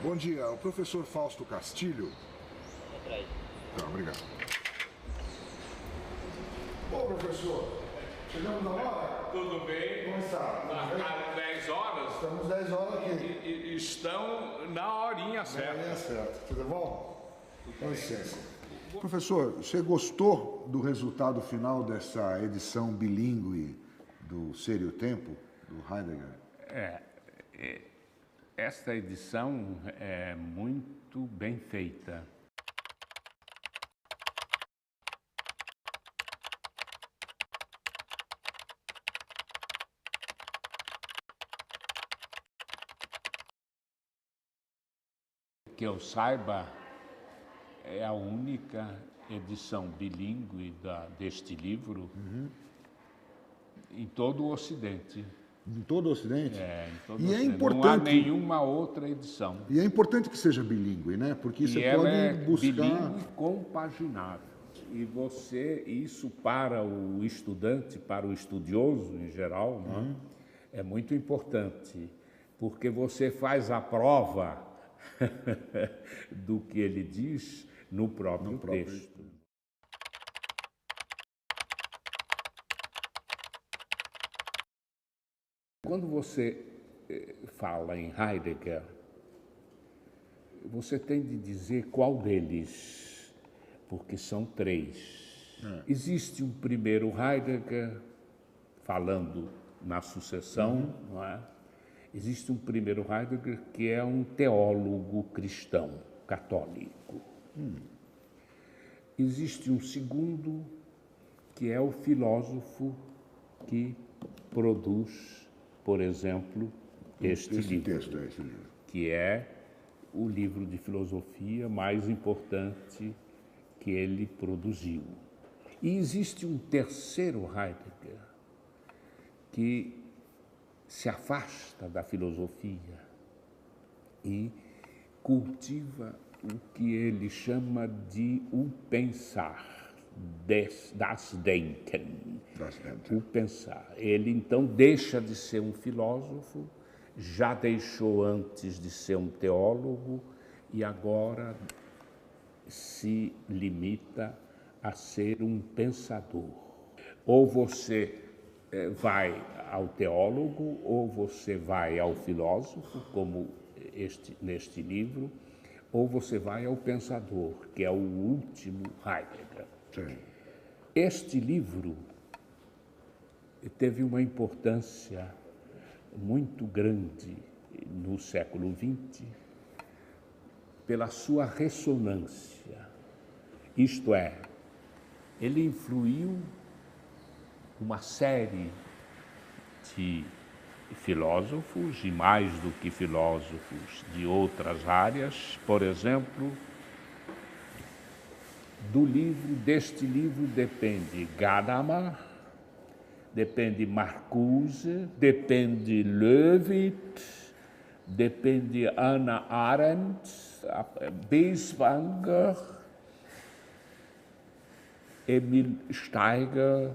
Bom dia, o professor Fausto Castilho. Atrás. Tá, obrigado. Ô, professor, chegamos na hora? Tudo bem? Como está? Marcaram 10 horas? Estamos 10 horas aqui. E estão na horinha certa. É certo. Tudo bom? Com licença. Professor, você gostou do resultado final dessa edição bilíngue do Ser e o Tempo, do Heidegger? Esta edição é muito bem feita. Que eu saiba, é a única edição bilíngue deste livro em todo o Ocidente. Em todo o Ocidente? Em todo E o é Ocidente. importante. Não há nenhuma outra edição. E é importante que seja bilíngue, né? Porque E você ela pode é buscar. bilíngue compaginável. E isso para o estudante, para o estudioso em geral, né, é muito importante, porque você faz a prova do que ele diz no próprio texto. Quando você fala em Heidegger, você tem de dizer qual deles, porque são três. Existe um primeiro Heidegger, falando na sucessão, não é? Existe um primeiro Heidegger que é um teólogo cristão, católico. Existe um segundo que é o filósofo que produz, por exemplo, este livro, texto, esse livro. que é o livro de filosofia mais importante que ele produziu. E existe um terceiro Heidegger que se afasta da filosofia e cultiva o que ele chama de o pensar, das Denken, o pensar. Ele então deixa de ser um filósofo, já deixou antes de ser um teólogo e agora se limita a ser um pensador. Ou você vai ao teólogo, ou você vai ao filósofo, como neste livro, ou você vai ao pensador, que é o último Heidegger. Sim. Este livro teve uma importância muito grande no século XX pela sua ressonância. Isto é, ele influiu uma série de filósofos, e mais do que filósofos de outras áreas. Por exemplo, deste livro depende Gadamer, depende Marcuse, depende Löwit, depende Hannah Arendt, Bieswanger, Emil Steiger,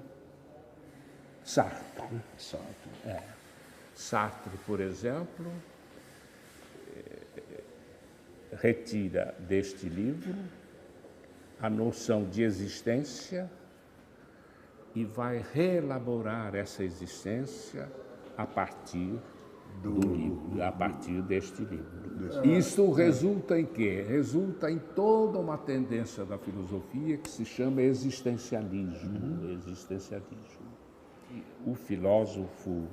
Sartre. Sartre, por exemplo, retira deste livro a noção de existência e vai reelaborar essa existência a partir a partir deste livro. Isso resulta em quê? Resulta em toda uma tendência da filosofia que se chama existencialismo. O filósofo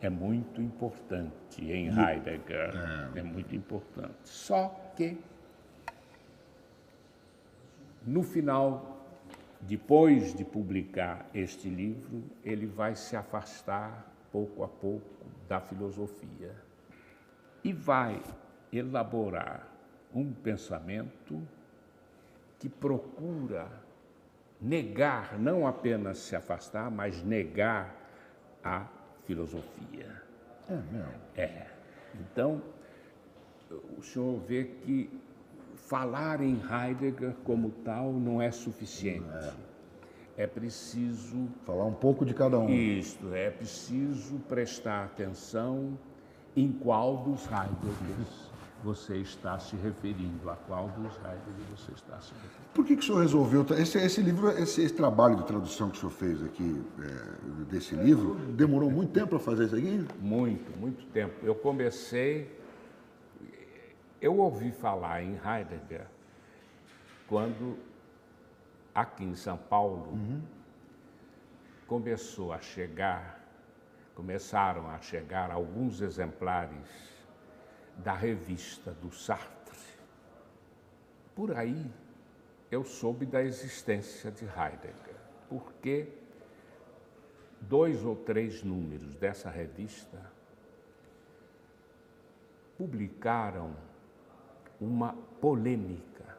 é muito importante em Heidegger, é muito importante. Só que, no final, depois de publicar este livro, ele vai se afastar pouco a pouco da filosofia e vai elaborar um pensamento que procura negar, não apenas se afastar, mas negar a filosofia. É mesmo? Então, o senhor vê que falar em Heidegger como tal não é suficiente. É preciso... Falar um pouco de cada um. Isto, é preciso prestar atenção em qual dos Heideggers você está se referindo, a qual dos Heidegger você está se referindo. Por que o senhor resolveu... Esse livro, esse trabalho de tradução que o senhor fez aqui, desse livro, demorou muito tempo para fazer isso aqui? Muito tempo. Eu ouvi falar em Heidegger quando, aqui em São Paulo, começaram a chegar alguns exemplares da revista do Sartre. Por aí, eu soube da existência de Heidegger, porque 2 ou 3 números dessa revista publicaram uma polêmica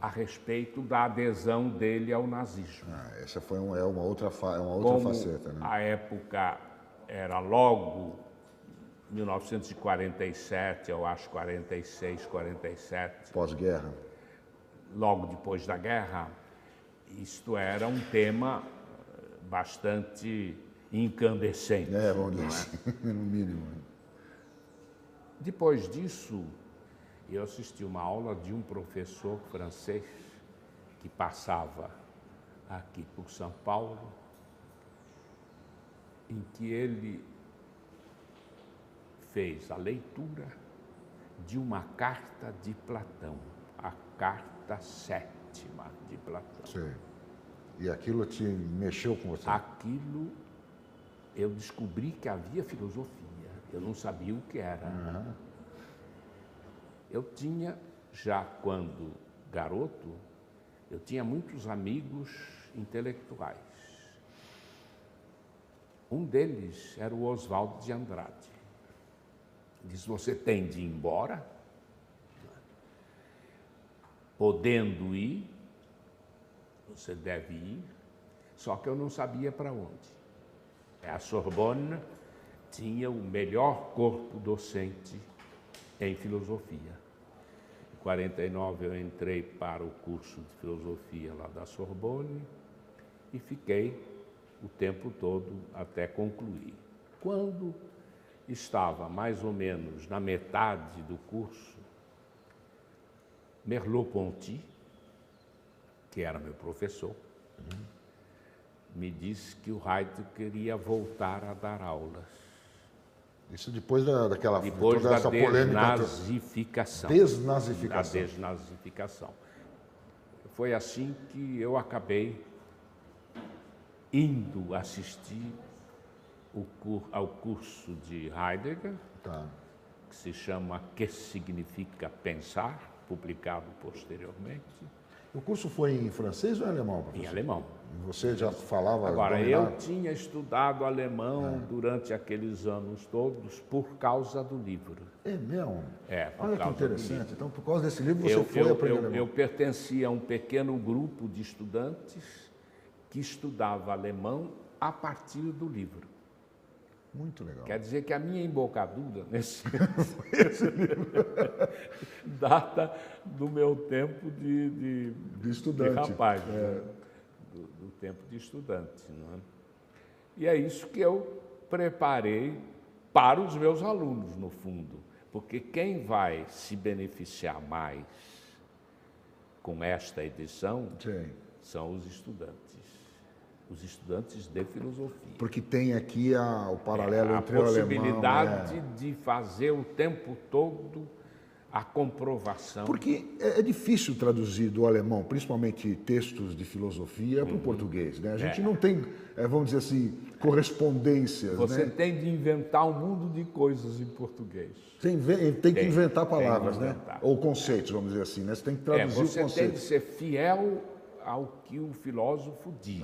a respeito da adesão dele ao nazismo. Essa foi uma outra faceta, né? A época era logo 1947, eu acho, 46, 47. Pós-guerra. Logo depois da guerra, isto era um tema bastante incandescente. Vamos dizer assim, no mínimo. Depois disso, eu assisti uma aula de um professor francês que passava aqui por São Paulo, em que ele fez a leitura de uma carta de Platão, a carta 7ª de Platão. Sim. E aquilo te mexeu com você? Aquilo, eu descobri que havia filosofia, eu não sabia o que era. Eu tinha, já quando garoto, eu tinha muitos amigos intelectuais. Um deles era o Oswald de Andrade. Disse, você tem de ir embora, podendo ir, você deve ir, só que eu não sabia para onde. A Sorbonne tinha o melhor corpo docente em filosofia. Em 49 eu entrei para o curso de filosofia lá da Sorbonne e fiquei o tempo todo até concluir. Quando estava mais ou menos na metade do curso, Merleau-Ponty, que era meu professor, me disse que o Heidegger ia voltar a dar aulas. Isso depois daquela Depois da desnazificação. Da desnazificação. Foi assim que eu acabei indo assistir ao curso de Heidegger, que se chama Que Significa Pensar, publicado posteriormente. O curso foi em francês ou em alemão, professor? Em alemão. Você já falava... Agora, eu tinha estudado alemão durante aqueles anos todos por causa do livro. É mesmo? Por Olha que causa interessante. Então, por causa desse livro, você foi aprender alemão. Eu pertencia a um pequeno grupo de estudantes que estudava alemão a partir do livro. Muito legal. Quer dizer que a minha embocadura nesse livro data do meu tempo de estudante. De rapaz, do tempo de estudante. Não é? E é isso que eu preparei para os meus alunos, no fundo, porque quem vai se beneficiar mais com esta edição são os estudantes de filosofia. Porque tem aqui o paralelo entre o alemão... A possibilidade de fazer o tempo todo a comprovação. Porque é difícil traduzir do alemão, principalmente textos de filosofia, para o português, né? A gente não tem, vamos dizer assim, correspondências. Você tem de inventar um mundo de coisas em português. Tem que inventar palavras, né? Ou conceitos, vamos dizer assim, né? Você tem que traduzir o conceito. Você tem de ser fiel ao que o filósofo diz,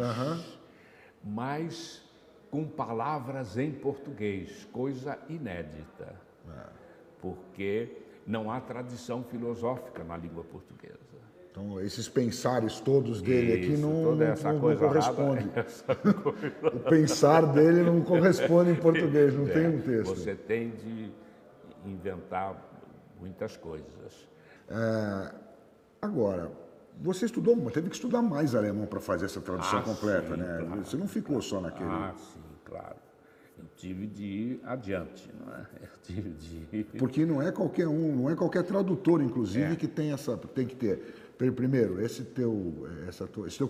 mas com palavras em português, coisa inédita, porque não há tradição filosófica na língua portuguesa. Então, esses pensares todos dele aqui não correspondem. O pensar dele não corresponde em português, não tem um texto. Você tem de inventar muitas coisas. Agora, você teve que estudar mais alemão para fazer essa tradução completa, né? Claro, você não ficou só naquele... Sim, claro. Eu tive de ir adiante, não é? Eu tive de ir... Porque não é qualquer um, não é qualquer tradutor, inclusive, que tem que ter. Primeiro, esse teu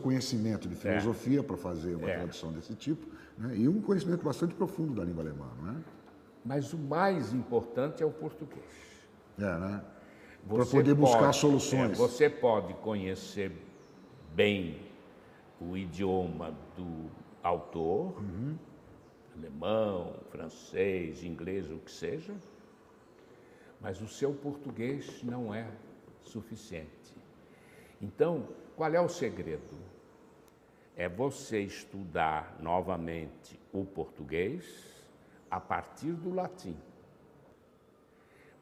conhecimento de filosofia para fazer uma tradução desse tipo, né? E um conhecimento bastante profundo da língua alemã, não é? Mas o mais importante é o português. Né? Para poder buscar soluções. Você pode conhecer bem o idioma do autor, alemão, francês, inglês, o que seja, mas o seu português não é suficiente. Então, qual é o segredo? É você estudar novamente o português a partir do latim.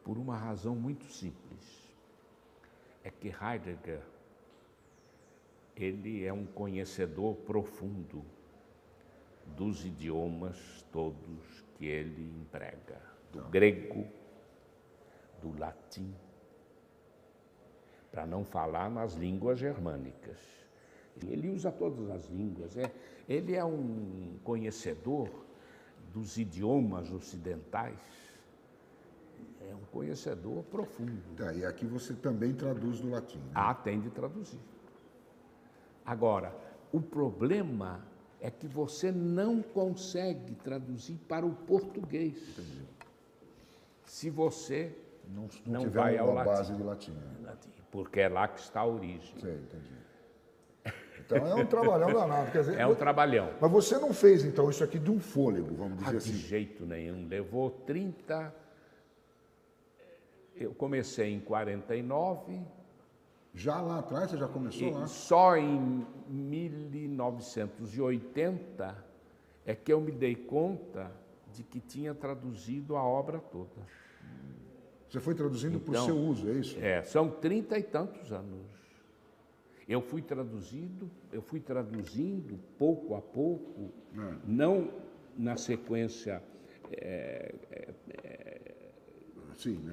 Por uma razão muito simples. É que Heidegger, ele é um conhecedor profundo dos idiomas todos que ele emprega. Do grego, do latim, para não falar nas línguas germânicas. Ele usa todas as línguas. Ele é um conhecedor dos idiomas ocidentais. É um conhecedor profundo. E aqui você também traduz do latim, né? Tem de traduzir. Agora, o problema é que você não consegue traduzir para o português. Entendi. Se você não tiver vai ao uma latim. base de latim. Porque é lá que está a origem. Sei, entendi. Então é um trabalhão danado. Quer dizer, é um trabalhão. Mas você não fez, então, isso aqui de um fôlego, vamos dizer assim? De jeito nenhum. Levou 30... Eu comecei em 49. Já lá atrás, você já começou lá? Só em 1980 é que eu me dei conta de que tinha traduzido a obra toda. Você foi traduzindo por seu uso, é isso? São 30 e tantos anos. Eu fui traduzindo pouco a pouco, não na sequência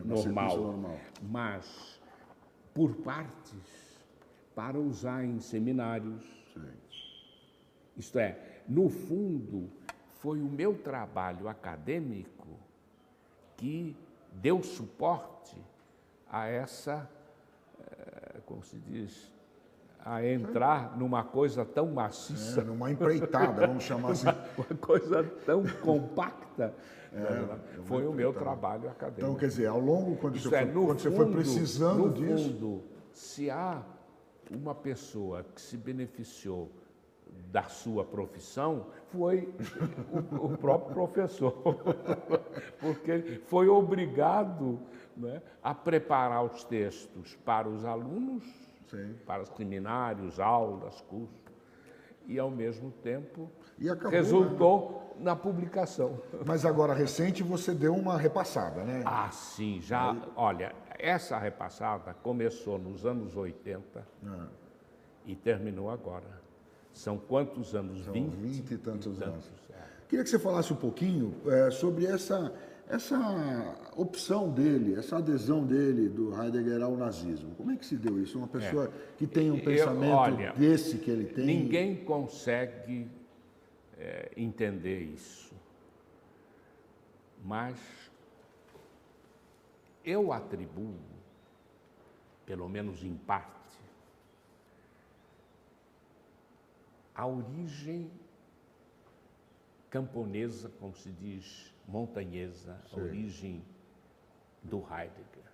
normal, mas por partes, para usar em seminários. Sim. Isto é, no fundo, foi o meu trabalho acadêmico que deu suporte a essa, como se diz, a entrar numa coisa tão maciça. Numa empreitada, vamos chamar assim. Uma coisa tão compacta. Foi o meu trabalho acadêmico. Então, quer dizer, ao longo, quando você foi precisando disso... No fundo, se há uma pessoa que se beneficiou da sua profissão, foi o próprio professor, porque ele foi obrigado, né, a preparar os textos para os alunos, para os seminários, aulas, cursos, e ao mesmo tempo resultou na publicação. Mas agora, recente, você deu uma repassada, né? Sim, já. Olha, essa repassada começou nos anos 80 e terminou agora. São quantos anos? São 20 e tantos anos. Queria que você falasse um pouquinho sobre essa opção dele, essa adesão dele, do Heidegger, ao nazismo. Como é que se deu isso? Uma pessoa que tem um pensamento desse que ele tem... Ninguém consegue entender isso. Mas eu atribuo, pelo menos em parte, a origem camponesa, como se diz, montanhesa, a origem do Heidegger.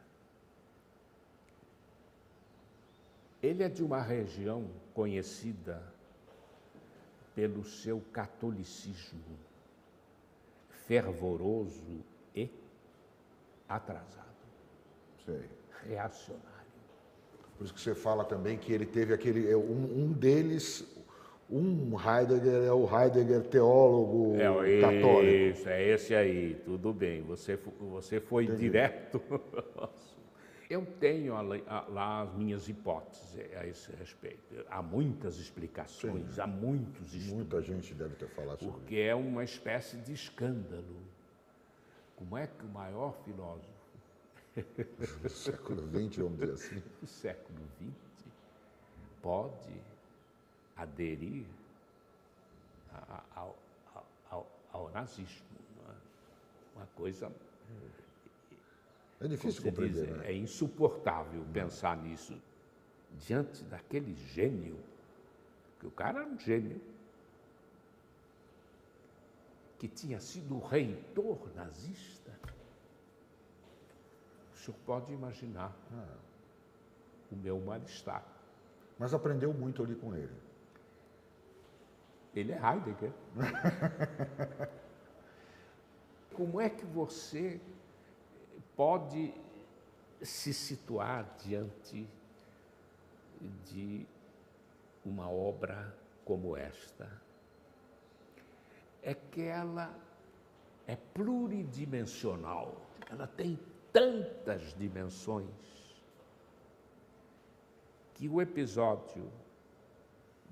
Ele é de uma região conhecida pelo seu catolicismo fervoroso e atrasado, reacionário. Por isso que você fala também que ele teve um deles... Um Heidegger é o Heidegger teólogo católico. Isso, é esse aí, tudo bem, você foi direto. Eu tenho lá as minhas hipóteses a esse respeito. Há muitas explicações, há muitos estudos. Muita gente deve ter falado sobre isso. Porque é uma espécie de escândalo. Como é que o maior filósofo do século XX, vamos dizer assim, do século XX pode aderir ao nazismo? uma coisa... É difícil compreender, né? É insuportável pensar nisso diante daquele gênio, que o cara era um gênio, que tinha sido reitor nazista. O senhor pode imaginar o meu mal-estar. Mas aprendeu muito ali com ele. Ele é Heidegger. Como é que você pode se situar diante de uma obra como esta? É que ela é pluridimensional, ela tem tantas dimensões que o episódio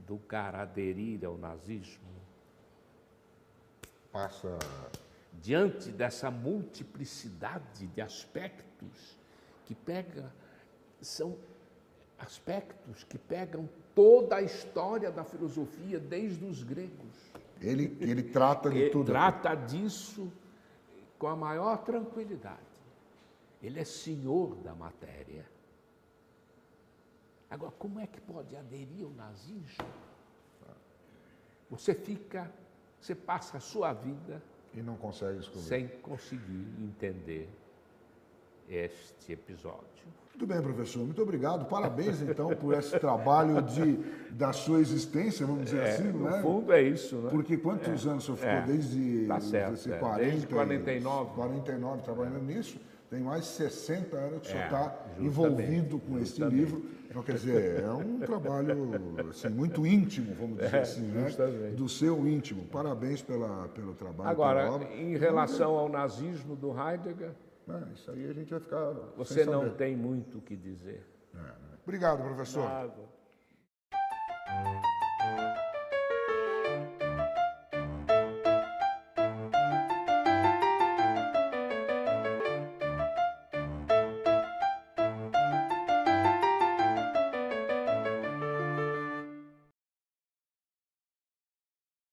do cara aderir ao nazismo Passa... diante dessa multiplicidade de aspectos que são aspectos que pegam toda a história da filosofia desde os gregos. Ele trata de tudo. Trata disso com a maior tranquilidade. Ele é senhor da matéria. Agora, como é que pode aderir ao nazismo? Você passa a sua vida E não consegue descobrir. sem conseguir entender este episódio. Muito bem, professor. Muito obrigado. Parabéns, então, por esse trabalho da sua existência, vamos dizer assim, No né? fundo é isso, né? Porque quantos anos o senhor ficou? Desde, tá certo, desde 40, desde 49. 49 trabalhando nisso. Tem mais de 60 anos que o senhor está justamente, envolvido com este livro. Então, quer dizer, é um trabalho assim, muito íntimo, vamos dizer assim, né? Do seu íntimo. Parabéns pelo trabalho. Agora, pela obra. em relação ao nazismo do Heidegger, Isso aí a gente vai ficar. você sem não saber. tem muito o que dizer. Obrigado, professor. Nada.